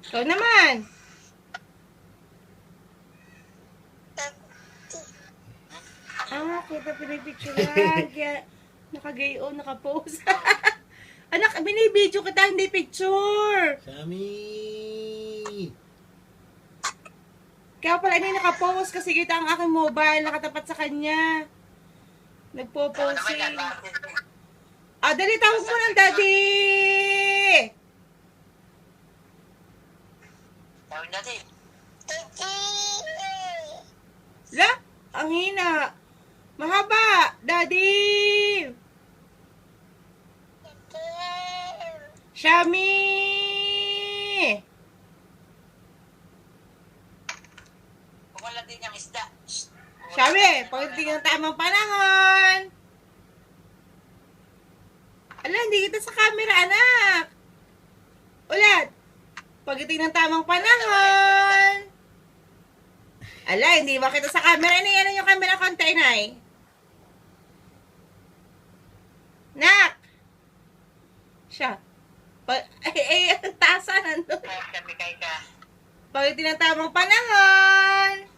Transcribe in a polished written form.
Ikaw naman. Kita pinipicturean. Kaya nakagayo, nakapost. Anak, binibidyo kita, hindi picture. Sammy! Kaya pala hindi nakapost kasi kita ang aking mobile, nakatapat sa kanya. Nagpo-posing. Dali, tawag mo ng daddy! Tawag natin. La, ang hina. Mahaba, daddy! Shami! Wala din yung isda. Shami, pagdating ng tamang panahon. Ala, hindi kita sa camera, anak. Ulat. Pagdating ng tamang panahon. Ala, hindi ba kita sa camera? Ano yung camera ko, Inay? Nak! Siya. Ang tasa nandun. Kami kay ka. Pagdating ng tamang panahon.